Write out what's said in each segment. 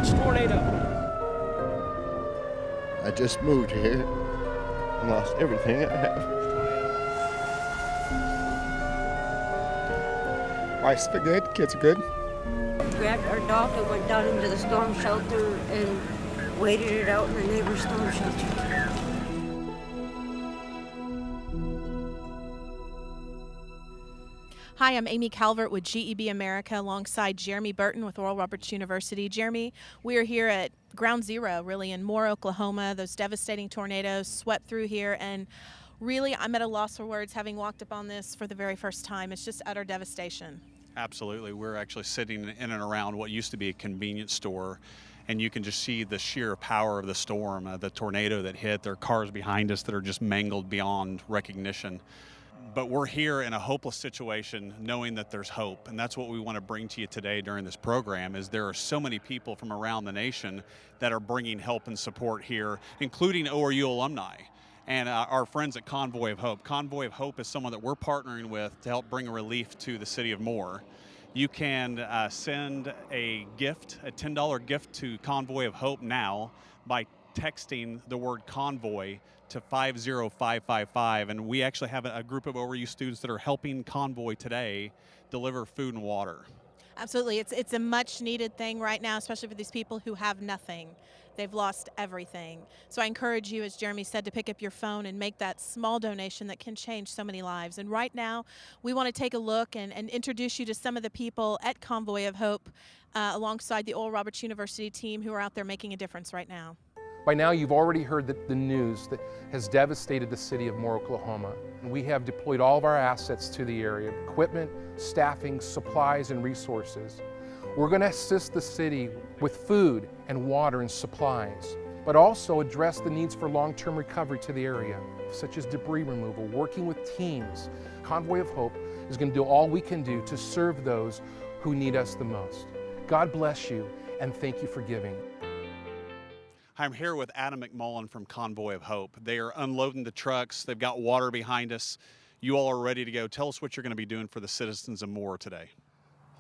Which tornado? I just moved here and lost everything I have. Wife's good, kids are good. Grabbed our dog and went down into the storm shelter and waited it out in the neighbor's storm shelter. Hi, I'm Amy Calvert with GEB America alongside Jeremy Burton with Oral Roberts University. Jeremy, we are here at ground zero, really, in Moore, Oklahoma. Those devastating tornadoes swept through here, and really, I'm at a loss for words having walked up on this for the very first time. It's just utter devastation. Absolutely. We're actually sitting in and around what used to be a convenience store, and you can just see the sheer power of the storm, the tornado that hit. There are cars behind us that are just mangled beyond recognition. But we're here in a hopeless situation knowing that there's hope, and that's what we want to bring to you today during this program. Is there are so many people from around the nation that are bringing help and support here, including ORU alumni and our friends at Convoy of Hope. Convoy of Hope is someone that we're partnering with to help bring relief to the city of Moore. You can send a gift, a $10 gift to Convoy of Hope now by texting the word convoy to 50555, and we actually have a group of ORU students that are helping Convoy today deliver food and water. Absolutely. It's a much needed thing right now, especially for these people who have nothing. They've lost everything. So I encourage you, as Jeremy said, to pick up your phone and make that small donation that can change so many lives. And right now, we want to take a look and introduce you to some of the people at Convoy of Hope alongside the Oral Roberts University team who are out there making a difference right now. By now, you've already heard the news that has devastated the city of Moore, Oklahoma. We have deployed all of our assets to the area, equipment, staffing, supplies, and resources. We're going to assist the city with food and water and supplies, but also address the needs for long-term recovery to the area, such as debris removal, working with teams. Convoy of Hope is going to do all we can do to serve those who need us the most. God bless you, and thank you for giving. I'm here with Adam McMullen from Convoy of Hope. They are unloading the trucks. They've got water behind us. You all are ready to go. Tell us what you're going to be doing for the citizens of Moore today.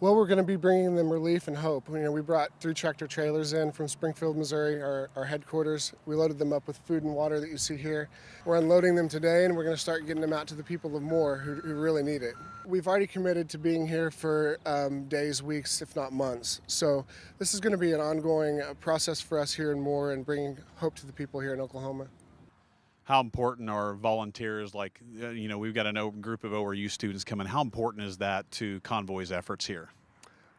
Well, we're going to be bringing them relief and hope. We brought 3 tractor trailers in from Springfield, Missouri, our headquarters. We loaded them up with food and water that you see here. We're unloading them today, and we're going to start getting them out to the people of Moore who really need it. We've already committed to being here for days, weeks, if not months. So this is going to be an ongoing process for us here in Moore and bringing hope to the people here in Oklahoma. How important are volunteers, like, we've got a group of ORU students coming. How important is that to Convoy's efforts here?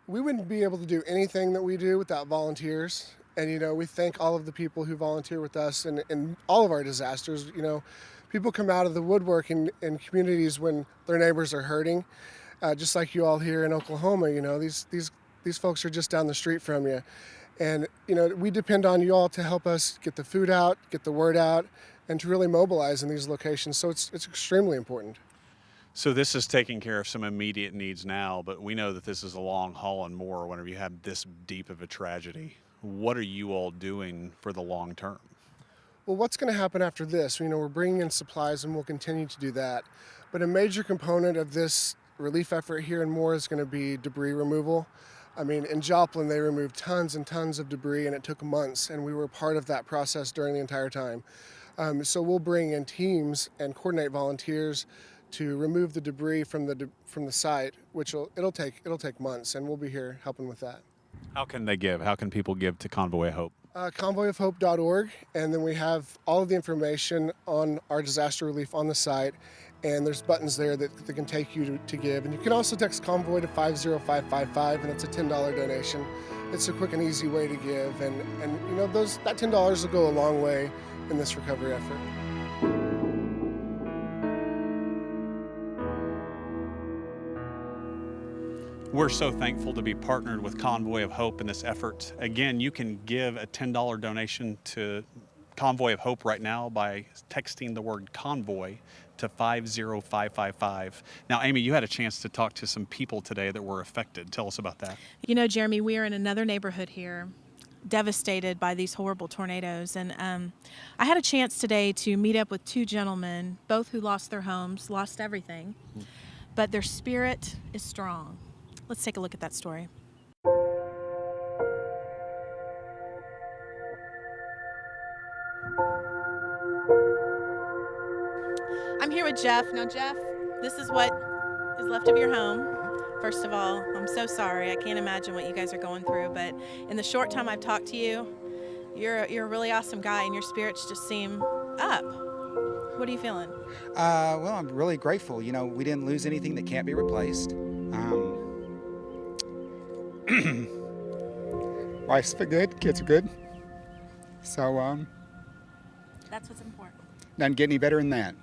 We wouldn't be able to do anything that we do without volunteers. And, we thank all of the people who volunteer with us in all of our disasters. People come out of the woodwork in communities when their neighbors are hurting, just like you all here in Oklahoma. These folks are just down the street from you. And, we depend on you all to help us get the food out, get the word out, and to really mobilize in these locations. So it's extremely important. So this is taking care of some immediate needs now, but we know that this is a long haul and more whenever you have this deep of a tragedy. What are you all doing for the long term? Well, what's going to happen after this? We're bringing in supplies, and we'll continue to do that. But a major component of this relief effort here in Moore is going to be debris removal. In Joplin, they removed tons and tons of debris, and it took months, and we were part of that process during the entire time. So we'll bring in teams and coordinate volunteers to remove the debris from the site, which it'll take months, and we'll be here helping with that. How can they give? How can people give to Convoy of Hope? Convoyofhope.org, and then we have all of the information on our disaster relief on the site, and there's buttons there that can take you to give. And you can also text Convoy to 50555, and it's a $10 donation. It's a quick and easy way to give, and that $10 will go a long way in this recovery effort. We're so thankful to be partnered with Convoy of Hope in this effort. Again, you can give a $10 donation to Convoy of Hope right now by texting the word convoy to 50555. Now, Amy, you had a chance to talk to some people today that were affected. Tell us about that. Jeremy, we are in another neighborhood here devastated by these horrible tornadoes. And I had a chance today to meet up with 2 gentlemen, both who lost their homes, lost everything, but their spirit is strong. Let's take a look at that story. I'm here with Jeff. Now, Jeff, this is what is left of your home. First of all, I'm so sorry. I can't imagine what you guys are going through, but in the short time I've talked to you, you're a really awesome guy, and your spirits just seem up. What are you feeling? Well, I'm really grateful. You know, we didn't lose anything that can't be replaced. Wife's good, kids are good. So, That's what's important. doesn't get any better than that.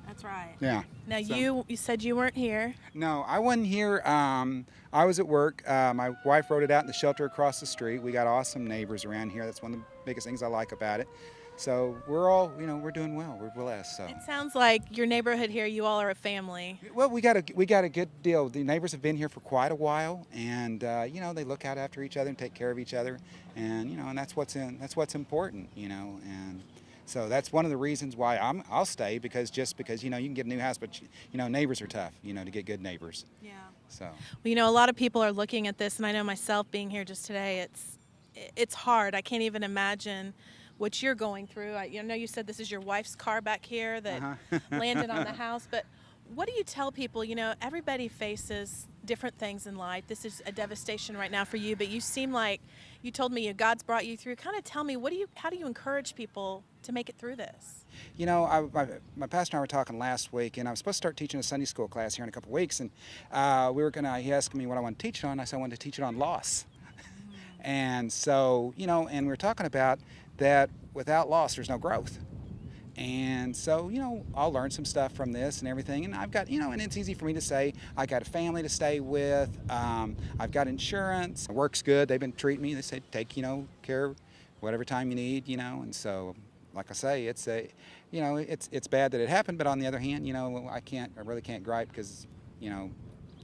That's right. Yeah. Now, So- you said you weren't here. No, I wasn't here. I was at work. My wife wrote it out in the shelter across the street. We got awesome neighbors around here. That's one of the biggest things I like about it. So we're all, we're doing well. We're blessed. So. It sounds like your neighborhood here, you all are a family. Well, we got a good deal. The neighbors have been here for quite a while, and they look out after each other and take care of each other, and and that's what's important, and so that's one of the reasons why I'll stay, because you can get a new house, but neighbors are tough, to get good neighbors. Yeah. So. Well, a lot of people are looking at this, and I know myself being here just today, it's hard. I can't even imagine what you're going through. I know you said this is your wife's car back here that landed on the house, but what do you tell people? Everybody faces different things in life. This is a devastation right now for you, but you seem like you told me God's brought you through. Kind of tell me, how do you encourage people to make it through this? My pastor and I were talking last week, and I was supposed to start teaching a Sunday school class here in a couple of weeks, and he asked me what I want to teach it on. I said I wanted to teach it on loss. And so, and we were talking about that without loss, there's no growth. And so, I'll learn some stuff from this and everything. And I've got, and it's easy for me to say, I got a family to stay with. I've got insurance. Work's good. They've been treating me. They say, take, care whatever time you need, And so, like I say, it's bad that it happened. But on the other hand, I really can't gripe, because,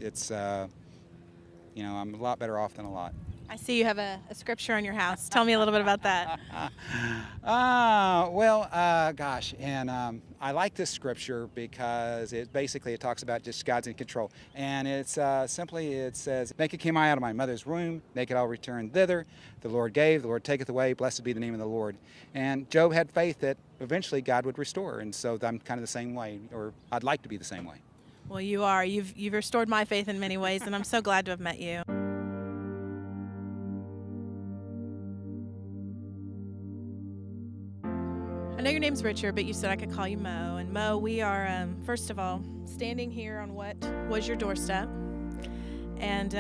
it's, I'm a lot better off than a lot. I see you have a scripture on your house. Tell me a little bit about that. Gosh, and I like this scripture because it talks about just God's in control. And it says, naked came I out of my mother's womb, naked I'll return thither. The Lord gave, the Lord taketh away, blessed be the name of the Lord. And Job had faith that eventually God would restore. And so I'm kind of the same way, or I'd like to be the same way. Well, you are. You've restored my faith in many ways, and I'm so glad to have met you. I know your name's Richard, but you said I could call you Mo. And Mo, we are, first of all, standing here on what was your doorstep. And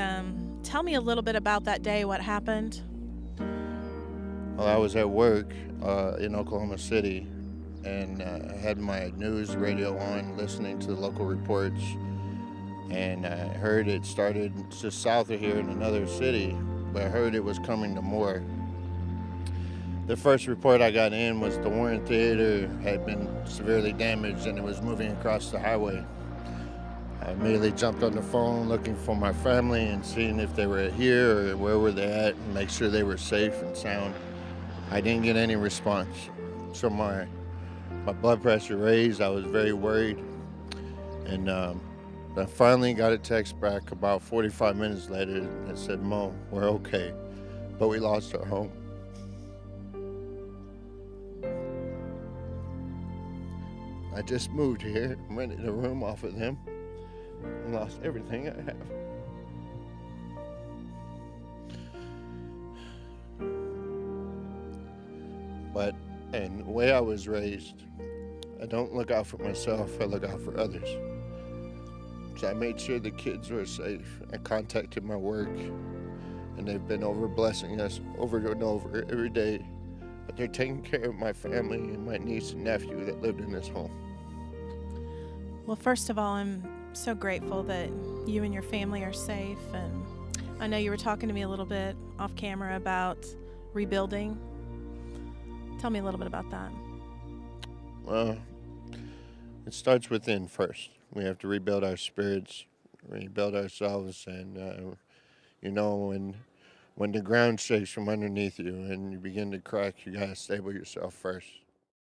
tell me a little bit about that day, what happened. Well, I was at work in Oklahoma City, and I had my news radio on, listening to the local reports, and I heard it started just south of here in another city, but I heard it was coming to Moore. The first report I got in was the Warren Theater had been severely damaged and it was moving across the highway. I immediately jumped on the phone looking for my family and seeing if they were here or where were they at, and make sure they were safe and sound. I didn't get any response. So my blood pressure raised. I was very worried. And I finally got a text back about 45 minutes later that said, "Mo, we're okay, but we lost our home." I just moved here, rented a room off of them, and lost everything I have. But, and the way I was raised, I don't look out for myself, I look out for others. So I made sure the kids were safe. I contacted my work, and they've been over blessing us over and over every day. But they're taking care of my family and my niece and nephew that lived in this home. Well, first of all, I'm so grateful that you and your family are safe. And I know you were talking to me a little bit off camera about rebuilding. Tell me a little bit about that. Well, it starts within first. We have to rebuild our spirits, rebuild ourselves, and when the ground shakes from underneath you and you begin to crack, you gotta stable yourself first.